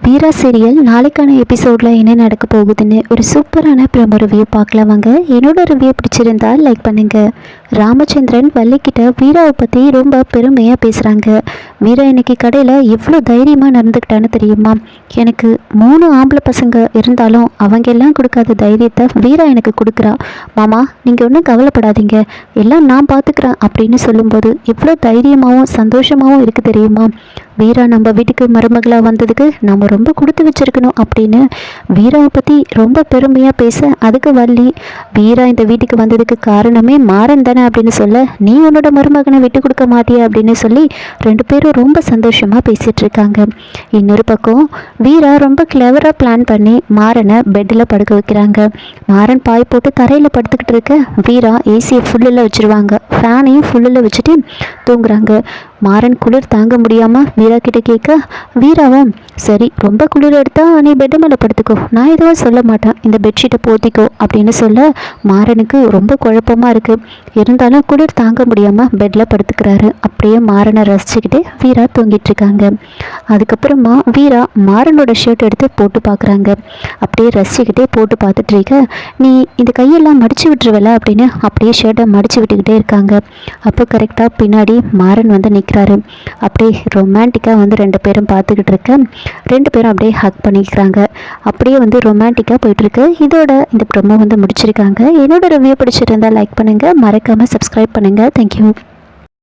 வீரா serial நாளைக்கான எபிசோடில் என்ன நடக்க போகுதுன்னு ஒரு சூப்பரான ப்ரோமோ ரிவ்யூ பார்க்கலாம் வாங்க. என்னோட ரிவ்யூ பிடிச்சிருந்தா லைக் பண்ணுங்கள். ராமச்சந்திரன் வள்ளிக்கிட்ட வீராவை பற்றி ரொம்ப பெருமையாக பேசுகிறாங்க. வீரா இன்னைக்கு கடையில் எவ்வளோ தைரியமாக நடந்துக்கிட்டான்னு தெரியுமா? எனக்கு 3 ஆம்பளை பசங்க இருந்தாலும் அவங்க எல்லாம் கொடுக்காத தைரியத்தை வீரா எனக்கு கொடுக்குறா. மாமா நீங்கள் ஒன்றும் கவலைப்படாதீங்க, எல்லாம் நான் பார்த்துக்கிறேன் அப்படின்னு சொல்லும்போது எவ்வளோ தைரியமாகவும் சந்தோஷமாகவும் இருக்குது தெரியுமா? வீரா நம்ம வீட்டுக்கு மருமகளாக வந்ததுக்கு நம்ம ரொம்ப கொடுத்து வச்சிருக்கணும் அப்படின்னு வீராவை பற்றி ரொம்ப பெருமையாக பேச, அதுக்கு வள்ளி வீரா இந்த வீட்டுக்கு வந்ததுக்கு காரணமே மாறன் தானே அப்படின்னு சொல்ல, நீ உன்னோட மருமகனை விட்டு கொடுக்க மாட்டியா அப்படின்னு சொல்லி 2 பேரும் ரொம்ப சந்தோஷமாக பேசிகிட்டு இருக்காங்க. இன்னொரு பக்கம் வீரா ரொம்ப கிளவராக பிளான் பண்ணி மாறனை பெட்டில் படுக்க வைக்கிறாங்க. மாறன் பாய் போட்டு தரையில் படுத்துக்கிட்டு இருக்க வீரா ஏசியை ஃபுல்லில் வச்சுருவாங்க, ஃபேனையும் ஃபுல்லில் வச்சுட்டு தூங்குறாங்க. மாறன் குளிர் தாங்க முடியாமல் வீரா கிட்ட கேட்க, வீராவும் சரி ரொம்ப குளிர் எடுத்தா நீ பெட்டு மேலே படுத்துக்கோ, நான் எதுவும் சொல்ல மாட்டேன், இந்த பெட்ஷீட்டை போத்திக்கோ அப்படின்னு சொல்ல மாறனுக்கு ரொம்ப குழப்பமாக இருக்குது. இருந்தாலும் குளிர் தாங்க முடியாமல் பெட்டில் படுத்துக்கிறாரு. அப்படியே மாறனை ரசிச்சுக்கிட்டு வீரா தூங்கிட்டு இருக்காங்க. அதுக்கப்புறமா வீரா மாறனோட ஷர்ட் எடுத்து போட்டு பார்க்குறாங்க. அப்படியே ரசிச்சுக்கிட்டே போட்டு பார்த்துட்டு இருக்க, நீ இந்த கையெல்லாம் மடித்து விட்டுருவல அப்படின்னு அப்படியே ஷர்ட்டை மடித்து விட்டுக்கிட்டே இருக்காங்க. அப்போ கரெக்டாக பின்னாடி மாறன் வந்து நிற்கிறாரு. அப்படியே ரொமான்டிக்காக வந்து 2 பேரும் பார்த்துக்கிட்டு இருக்க 2 பேரும் அப்படியே ஹக் பண்ணிக்கிறாங்க. அப்படியே வந்து ரொமான்டிக்காக போயிட்டுருக்கு. இதோட இந்த ப்ரோமோ வந்து முடிச்சிருக்காங்க. என்னோட ரிவ்யூ பிடிச்சிருந்தால் லைக் பண்ணுங்கள், மறக்காமல் சப்ஸ்கிரைப் பண்ணுங்கள். தேங்க்யூ.